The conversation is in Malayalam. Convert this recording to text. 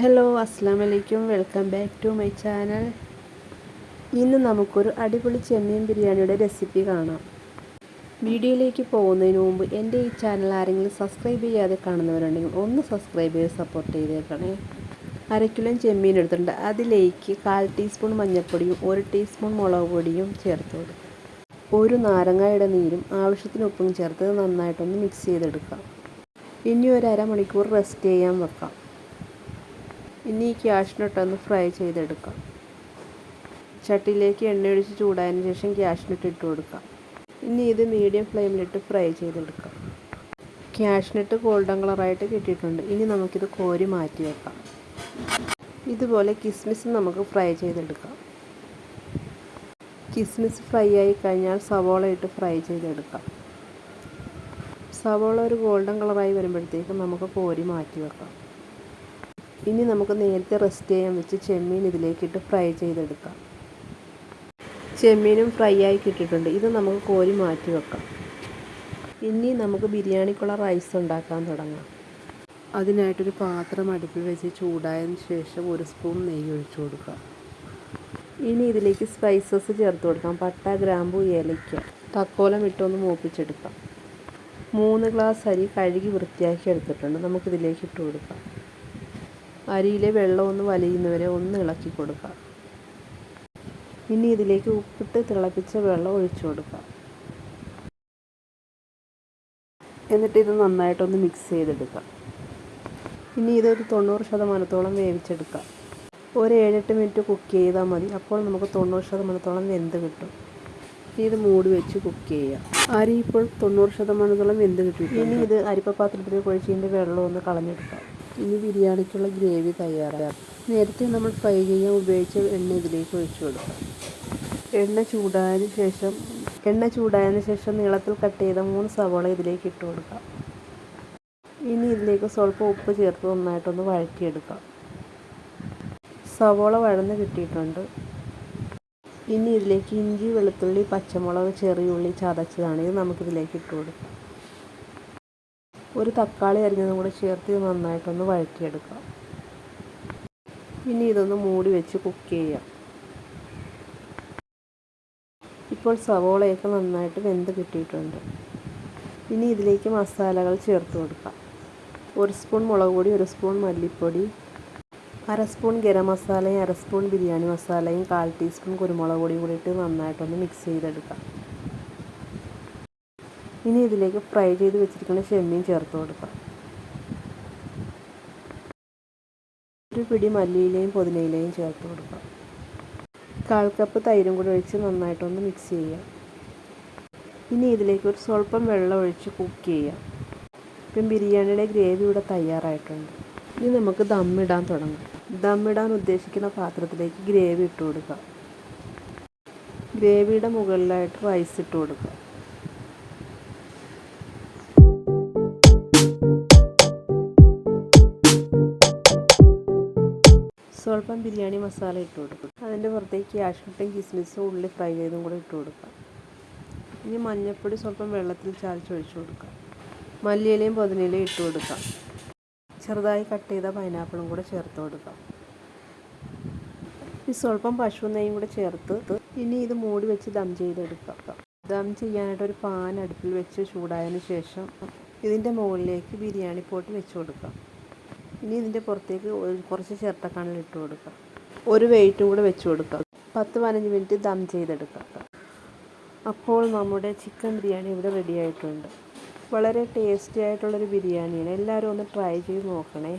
ഹലോ അസ്സാം വലൈക്കും, welcome back to my channel. ഇന്ന് നമുക്കൊരു അടിപൊളി ചെമ്മീൻ ബിരിയാണിയുടെ റെസിപ്പി കാണാം. വീഡിയോയിലേക്ക് പോകുന്നതിന് മുമ്പ് എൻ്റെ ഈ ചാനൽ ആരെങ്കിലും സബ്സ്ക്രൈബ് ചെയ്യാതെ കാണുന്നവരുണ്ടെങ്കിൽ ഒന്ന് സബ്സ്ക്രൈബ് ചെയ്ത് സപ്പോർട്ട് ചെയ്തേക്കണേ. 1/2 കിലോ ചെമ്മീൻ എടുത്തിട്ടുണ്ട്. അതിലേക്ക് 1/4 ടീസ്പൂൺ മഞ്ഞൾപ്പൊടിയും 1 ടീസ്പൂൺ മുളക് പൊടിയും ചേർത്ത് കൊടുക്കുക. ഒരു നാരങ്ങയുടെ നീരും ആവശ്യത്തിന് ഉപ്പും ചേർത്ത് നന്നായിട്ടൊന്ന് മിക്സ് ചെയ്തെടുക്കാം. ഇനി ഒരു അരമണിക്കൂർ റെസ്റ്റ് ചെയ്യാൻ വെക്കാം. ഇനി ഈ ക്യാഷ്നട്ട് ഒന്ന് ഫ്രൈ ചെയ്തെടുക്കാം. ചട്ടിയിലേക്ക് എണ്ണ ഒഴിച്ച് ചൂടായതിനു ശേഷം ക്യാഷ്നട്ട് ഇട്ട് കൊടുക്കാം. ഇനി ഇത് മീഡിയം ഫ്ലെയിമിലിട്ട് ഫ്രൈ ചെയ്തെടുക്കാം. ക്യാഷ്നട്ട് ഗോൾഡൻ കളറായിട്ട് കിട്ടിയിട്ടുണ്ട്. ഇനി നമുക്കിത് കോരി മാറ്റി വെക്കാം. ഇതുപോലെ കിസ്മിസ് നമുക്ക് ഫ്രൈ ചെയ്തെടുക്കാം. കിസ്മിസ് ഫ്രൈ ആയി കഴിഞ്ഞാൽ സവോള ഇട്ട് ഫ്രൈ ചെയ്തെടുക്കാം. സവോള ഒരു ഗോൾഡൻ കളറായി വരുമ്പോഴത്തേക്കും നമുക്ക് കോരി മാറ്റി വെക്കാം. ഇനി നമുക്ക് നേരത്തെ റെസ്റ്റ് ചെയ്യാൻ വെച്ച് ചെമ്മീൻ ഇതിലേക്കിട്ട് ഫ്രൈ ചെയ്തെടുക്കാം. ചെമ്മീനും ഫ്രൈ ആയി കിട്ടിയിട്ടുണ്ട്. ഇത് നമുക്ക് കോരി മാറ്റി വെക്കാം. ഇനി നമുക്ക് ബിരിയാണിക്കുള്ള റൈസ് ഉണ്ടാക്കാൻ തുടങ്ങാം. അതിനായിട്ടൊരു പാത്രം അടുപ്പിൽ വെച്ച് ചൂടായതിന് ശേഷം 1 സ്പൂൺ നെയ്യ് ഒഴിച്ചു കൊടുക്കാം. ഇനി ഇതിലേക്ക് സ്പൈസസ് ചേർത്ത് കൊടുക്കാം. പട്ട, ഗ്രാമ്പു, ഏലയ്ക്ക, തക്കോലം ഇട്ടൊന്ന് മൂപ്പിച്ചെടുക്കാം. 3 ഗ്ലാസ് അരി കഴുകി വൃത്തിയാക്കി എടുത്തിട്ടുണ്ട്. നമുക്കിതിലേക്ക് ഇട്ട് കൊടുക്കാം. അരിയിലെ വെള്ളം ഒന്ന് വലിയുന്നവരെ ഒന്ന് ഇളക്കി കൊടുക്കാം. ഇനി ഇതിലേക്ക് ഉപ്പിട്ട് തിളപ്പിച്ച വെള്ളം ഒഴിച്ചു കൊടുക്കാം. എന്നിട്ട് ഇത് നന്നായിട്ടൊന്ന് മിക്സ് ചെയ്തെടുക്കാം. ഇനി ഇതൊരു 90% വേവിച്ചെടുക്കാം. ഒരു 7-8 മിനിറ്റ് കുക്ക് ചെയ്താൽ മതി. അപ്പോൾ നമുക്ക് 90% വെന്ത് കിട്ടും. ഇത് മൂടി വെച്ച് കുക്ക് ചെയ്യാം. അരി ഇപ്പോൾ 90% വെന്ത് കിട്ടി. ഇനി ഇത് അരിപ്പ പാത്രത്തിൽ കുഴച്ചതിൻ്റെ വെള്ളം ഒന്ന് കളഞ്ഞെടുക്കാം. ഇനി ബിരിയാണിക്കുള്ള ഗ്രേവി തയ്യാറാക്കാം. നേരത്തെ നമ്മൾ ഫ്രൈ ചെയ്യാൻ ഉപയോഗിച്ച എണ്ണ ഇതിലേക്ക് ഒഴിച്ചു കൊടുക്കാം. എണ്ണ ചൂടായതിന് ശേഷം നീളത്തിൽ കട്ട് ചെയ്ത 3 സവോള ഇതിലേക്ക് ഇട്ട് കൊടുക്കാം. ഇനി ഇതിലേക്ക് സ്വല്പം ഉപ്പ് ചേർത്ത് നന്നായിട്ടൊന്ന് വഴറ്റിയെടുക്കാം. സവോള വഴന്ന് കിട്ടിയിട്ടുണ്ട്. ഇനി ഇതിലേക്ക് ഇഞ്ചി, വെളുത്തുള്ളി, പച്ചമുളക്, ചെറിയുള്ളി ചതച്ചതാണ്. ഇത് നമുക്കിതിലേക്ക് ഇട്ട് കൊടുക്കാം. ഒരു തക്കാളി അരിഞ്ഞതും കൂടെ ചേർത്ത് ഇത് നന്നായിട്ടൊന്ന് വഴറ്റിയെടുക്കാം. ഇനി ഇതൊന്ന് മൂടി വെച്ച് കുക്ക് ചെയ്യാം. ഇപ്പോൾ സവോളയൊക്കെ നന്നായിട്ട് വെന്ത് കിട്ടിയിട്ടുണ്ട്. ഇനി ഇതിലേക്ക് മസാലകൾ ചേർത്ത് കൊടുക്കാം. 1 സ്പൂൺ മുളക് പൊടി, 1 സ്പൂൺ മല്ലിപ്പൊടി, 1/2 സ്പൂൺ ഗരം മസാലയും 1/2 സ്പൂൺ ബിരിയാണി മസാലയും 1/4 ടീസ്പൂൺ കുരുമുളക് പൊടിയും കൂടി ഇട്ട് നന്നായിട്ടൊന്ന് മിക്സ് ചെയ്തെടുക്കാം. ഇനി ഇതിലേക്ക് ഫ്രൈ ചെയ്ത് വെച്ചിരിക്കുന്ന ചെമ്മീൻ ചേർത്ത് കൊടുക്കാം. ഒരു പിടി മല്ലിയിലയും പുതിനയിലയും ചേർത്ത് കൊടുക്കാം. 1/4 കപ്പ് തൈരും കൂടി ഒഴിച്ച് നന്നായിട്ടൊന്ന് മിക്സ് ചെയ്യാം. ഇനി ഇതിലേക്ക് ഒരു സ്വല്പം വെള്ളം ഒഴിച്ച് കുക്ക് ചെയ്യാം. ഇപ്പം ബിരിയാണിയുടെ ഗ്രേവി ഇവിടെ തയ്യാറായിട്ടുണ്ട്. ഇനി നമുക്ക് ദമ്മിടാൻ തുടങ്ങാം. ദമ്മിടാൻ ഉദ്ദേശിക്കുന്ന പാത്രത്തിലേക്ക് ഗ്രേവി ഇട്ട് കൊടുക്കാം. ഗ്രേവിയുടെ മുകളിലായിട്ട് റൈസ് ഇട്ട് കൊടുക്കുക. സ്വല്പം ബിരിയാണി മസാല ഇട്ട് കൊടുക്കും. അതിൻ്റെ പുറത്തേക്ക് ക്യാഷ്നട്ടും കിസ്മിസും ഉള്ളി ഫ്രൈ ചെയ്തും കൂടെ ഇട്ട് കൊടുക്കാം. ഇനി മഞ്ഞൾപ്പൊടി സ്വല്പം വെള്ളത്തിൽ ചാലിച്ചൊഴിച്ച് കൊടുക്കാം. മല്ലിയിലയും പുതിനയിലയും ഇട്ട് കൊടുക്കാം. ചെറുതായി കട്ട് ചെയ്ത പൈനാപ്പിളും കൂടെ ചേർത്ത് കൊടുക്കാം. ഈ സ്വല്പം പശു നെയ്യും കൂടെ ചേർത്ത് ഇനി ഇത് മൂടി വെച്ച് ദം ചെയ്തെടുക്കാം. ദം ചെയ്യാനായിട്ട് ഒരു പാൻ അടുപ്പിൽ വെച്ച് ചൂടായതിന് ശേഷം ഇതിൻ്റെ മുകളിലേക്ക് ബിരിയാണി പോട്ട് വെച്ച് കൊടുക്കാം. ഇനി ഇതിൻ്റെ പുറത്തേക്ക് കുറച്ച് ചിരട്ടക്കനൽ ഇട്ട് കൊടുക്കാം. ഒരു വെയിറ്റും കൂടെ വെച്ച് കൊടുക്കാം. 10-15 മിനിറ്റ് ദം ചെയ്തെടുക്കാം. അപ്പോൾ നമ്മുടെ ചിക്കൻ ബിരിയാണി ഇവിടെ റെഡി ആയിട്ടുണ്ട്. വളരെ ടേസ്റ്റി ആയിട്ടുള്ളൊരു ബിരിയാണിയാണ്. എല്ലാവരും ഒന്ന് ട്രൈ ചെയ്ത് നോക്കണേ.